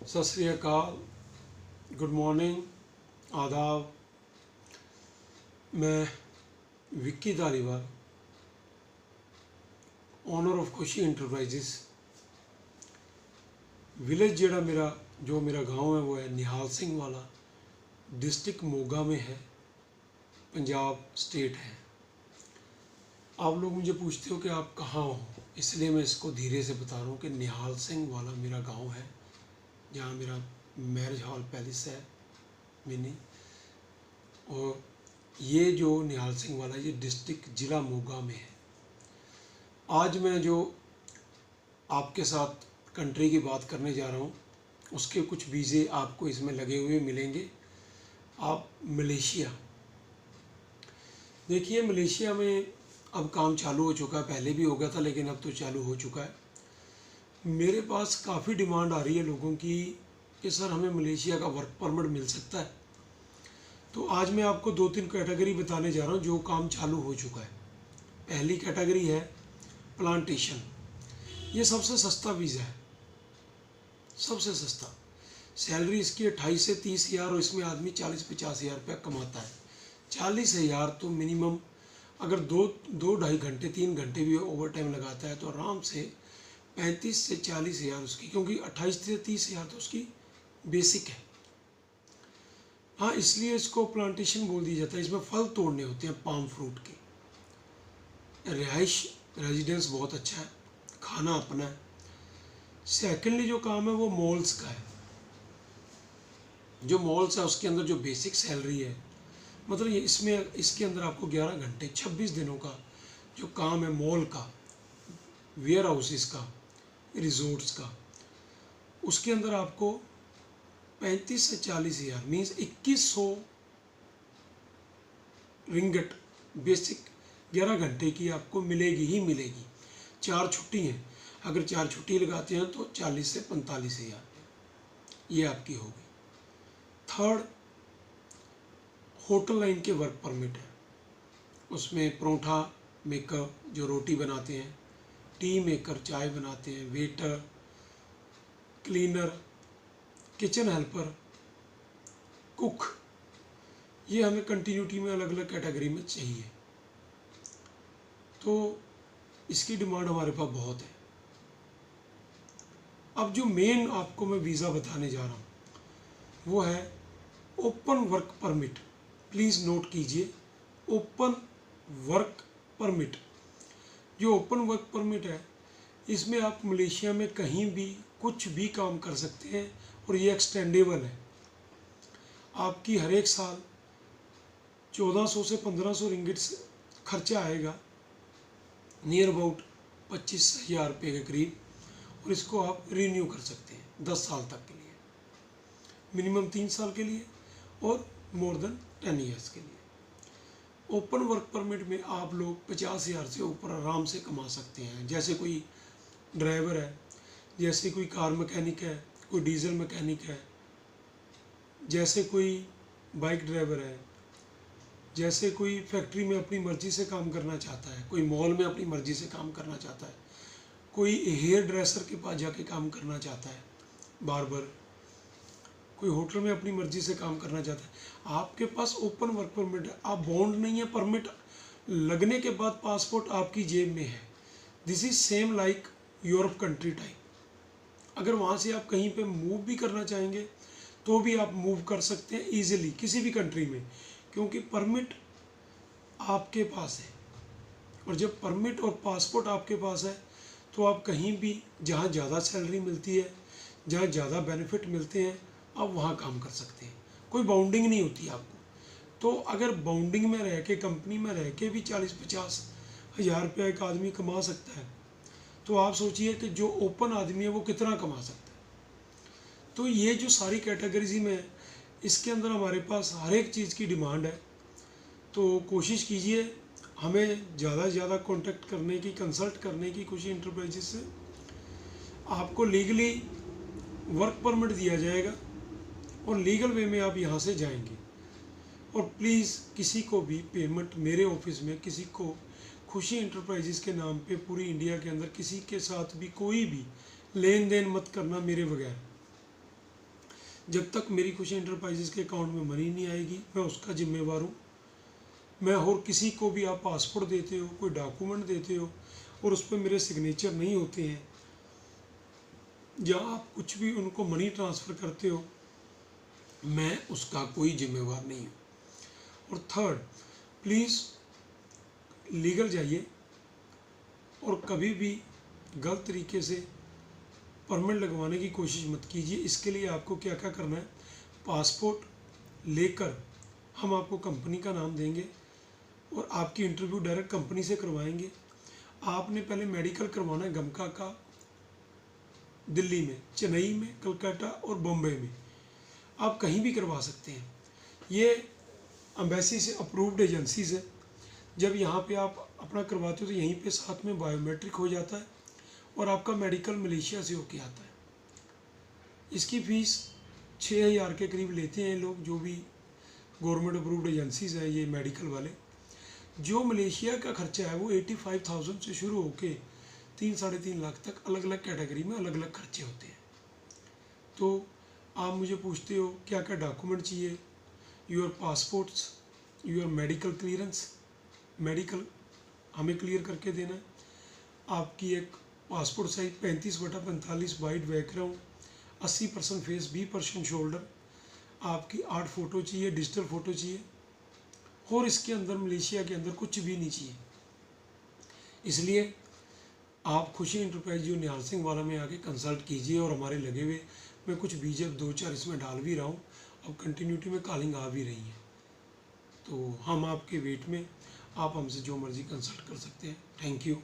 सत श्री अकाल, good morning, आदाब। मैं विक्की धालीवाल, ओनर ऑफ खुशी इंटरप्राइजेस। विलेज जो मेरा गांव है वो है निहाल सिंह वाला, डिस्ट्रिक्ट मोगा में है, पंजाब स्टेट है। आप लोग मुझे पूछते हो कि आप कहाँ हो, इसलिए मैं इसको धीरे से बता रहा हूँ कि निहाल सिंह वाला मेरा गांव है, जहाँ मेरा मैरिज हॉल पैलेस है मिनी। और ये जो निहाल सिंह वाला ये डिस्ट्रिक्ट ज़िला मोगा में है। आज मैं जो आपके साथ कंट्री की बात करने जा रहा हूँ उसके कुछ वीज़े आपको इसमें लगे हुए मिलेंगे। आप मलेशिया देखिए, मलेशिया में अब काम चालू हो चुका है, पहले भी हो गया था लेकिन अब तो चालू हो चुका है। मेरे पास काफ़ी डिमांड आ रही है लोगों की कि सर हमें मलेशिया का वर्क परमिट मिल सकता है। तो आज मैं आपको 2-3 कैटेगरी बताने जा रहा हूँ जो काम चालू हो चुका है। पहली कैटेगरी है प्लांटेशन। ये सबसे सस्ता वीज़ा है, सबसे सस्ता। सैलरी इसकी 28 से 30 हज़ार और इसमें आदमी 40-50 हज़ार रुपया कमाता है। 40 हज़ार तो मिनिमम, अगर दो ढाई घंटे 3 घंटे भी ओवर टाइम लगाता है तो आराम से 35 से 40 हज़ार उसकी, क्योंकि 28 से 30 हज़ार तो उसकी बेसिक है। हाँ, इसलिए इसको प्लांटेशन बोल दिया जाता है। इसमें फल तोड़ने होते हैं पाम फ्रूट के। रिहाइश रेजिडेंस बहुत अच्छा है, खाना अपना है। सेकेंडली जो काम है वो मॉल्स का है। जो मॉल्स है उसके अंदर जो बेसिक सैलरी है, मतलब ये इसके अंदर आपको 11 घंटे 26 दिनों का जो काम है मॉल का, वेयर हाउसेस का, रिजोर्ट्स का, उसके अंदर आपको 35 से 40 हज़ार मीन्स 2100 रिंगट बेसिक 11 घंटे की आपको मिलेगी ही मिलेगी। 4 छुट्टी हैं, अगर 4 छुट्टी लगाते हैं तो 40 से 45 हज़ार ये आपकी होगी। थर्ड, होटल लाइन के वर्क परमिट है। उसमें परोठा मेकर जो रोटी बनाते हैं, टी मेकर चाय बनाते हैं, waiter, cleaner, kitchen helper, cook, ये हमें कंटिन्यूटी में अलग अलग कैटेगरी में चाहिए। तो इसकी डिमांड हमारे पास बहुत है। अब जो मेन आपको मैं वीज़ा बताने जा रहा हूँ वो है open work permit. Please note कीजिए, ओपन वर्क परमिट। जो ओपन वर्क परमिट है इसमें आप मलेशिया में कहीं भी कुछ भी काम कर सकते हैं और ये एक्सटेंडेबल है। आपकी हर एक साल 1400 से 1500 रिंगिट खर्चा आएगा, नियर अबाउट 25 हज़ार रुपये के करीब, और इसको आप रिन्यू कर सकते हैं 10 साल तक के लिए, मिनिमम 3 साल के लिए और मोर देन 10 ईयर्स के लिए। ओपन वर्क परमिट में आप लोग 50 हज़ार से ऊपर आराम से कमा सकते हैं। जैसे कोई ड्राइवर है, जैसे कोई कार मैकेनिक है, कोई डीजल मैकेनिक है, जैसे कोई बाइक ड्राइवर है, जैसे कोई फैक्ट्री में अपनी मर्ज़ी से काम करना चाहता है, कोई मॉल में अपनी मर्ज़ी से काम करना चाहता है, कोई हेयर ड्रेसर के पास जाके काम करना चाहता है, बार्बर, कोई होटल में अपनी मर्ज़ी से काम करना चाहता है। आपके पास ओपन वर्क परमिट है, आप बॉन्ड नहीं है, परमिट लगने के बाद पासपोर्ट आपकी जेब में है। This is same like Europe country type. अगर वहाँ से आप कहीं पे मूव भी करना चाहेंगे तो भी आप मूव कर सकते हैं ईजिली किसी भी कंट्री में, क्योंकि परमिट आपके पास है। और जब परमिट और पासपोर्ट आपके पास है तो आप कहीं भी जहाँ ज़्यादा सैलरी मिलती है, जहाँ ज़्यादा बेनिफिट मिलते हैं, आप वहाँ काम कर सकते हैं। कोई बाउंडिंग नहीं होती आपको। तो अगर बाउंडिंग में रह के, कंपनी में रह के भी 40-50 हज़ार रुपया एक आदमी कमा सकता है, तो आप सोचिए कि जो ओपन आदमी है वो कितना कमा सकता है। तो ये जो सारी कैटेगरीज में है, इसके अंदर हमारे पास हर एक चीज़ की डिमांड है। तो कोशिश कीजिए हमें ज़्यादा से ज़्यादा कॉन्टेक्ट करने की, कंसल्ट करने की खुशी इंटरप्राइजेस से। आपको लीगली वर्क परमिट दिया जाएगा और लीगल वे में आप यहाँ से जाएंगे। और प्लीज़ किसी को भी पेमेंट मेरे ऑफिस में, किसी को खुशी इंटरप्राइजेस के नाम पे पूरी इंडिया के अंदर किसी के साथ भी कोई भी लेन देन मत करना मेरे बगैर। जब तक मेरी खुशी इंटरप्राइजेज़ के अकाउंट में मनी नहीं आएगी मैं उसका जिम्मेवार हूँ। मैं और किसी को भी आप पासपोर्ट देते हो, कोई डॉक्यूमेंट देते हो और उस पर मेरे सिग्नेचर नहीं होते हैं, या आप कुछ भी उनको मनी ट्रांसफ़र करते हो, मैं उसका कोई जिम्मेवार नहीं हूँ। और थर्ड, प्लीज़ लीगल जाइए और कभी भी गलत तरीके से परमिट लगवाने की कोशिश मत कीजिए। इसके लिए आपको क्या क्या करना है, पासपोर्ट लेकर हम आपको कंपनी का नाम देंगे और आपकी इंटरव्यू डायरेक्ट कंपनी से करवाएंगे। आपने पहले मेडिकल करवाना है गमका का, दिल्ली में, चेन्नई में, कलकत्ता और बॉम्बे में, आप कहीं भी करवा सकते हैं। ये एम्बेसी से अप्रूव्ड एजेंसीज है। जब यहाँ पे आप अपना करवाते हो तो यहीं पे साथ में बायोमेट्रिक हो जाता है और आपका मेडिकल मलेशिया से होके आता है। इसकी फ़ीस 6,000 के करीब लेते हैं लोग, जो भी गवर्नमेंट अप्रूव्ड एजेंसीज है ये मेडिकल वाले। जो मलेशिया का खर्चा है वो 85,000 से शुरू होके 3-3.5 लाख तक अलग अलग कैटेगरी में अलग अलग खर्चे होते हैं। तो आप मुझे पूछते हो क्या क्या डॉक्यूमेंट चाहिए, your passports, your medical clearance, medical हमें क्लियर करके देना है, आपकी एक passport size 35/45 wide background, 80% face, 20% shoulder, आपकी 8 फ़ोटो चाहिए, डिजिटल फ़ोटो चाहिए, और इसके अंदर मलेशिया के अंदर कुछ भी नहीं चाहिए। इसलिए आप खुशी इंटरप्राइज जो निहाल सिंह वाला में आके कंसल्ट कीजिए। और हमारे लगे हुए मैं कुछ बीजक 2-4 इसमें डाल भी रहा हूँ, अब कंटिन्यूटी में कॉलिंग आ भी रही है, तो हम आपके वेट में, आप हमसे जो मर्ज़ी कंसल्ट कर सकते हैं। Thank you.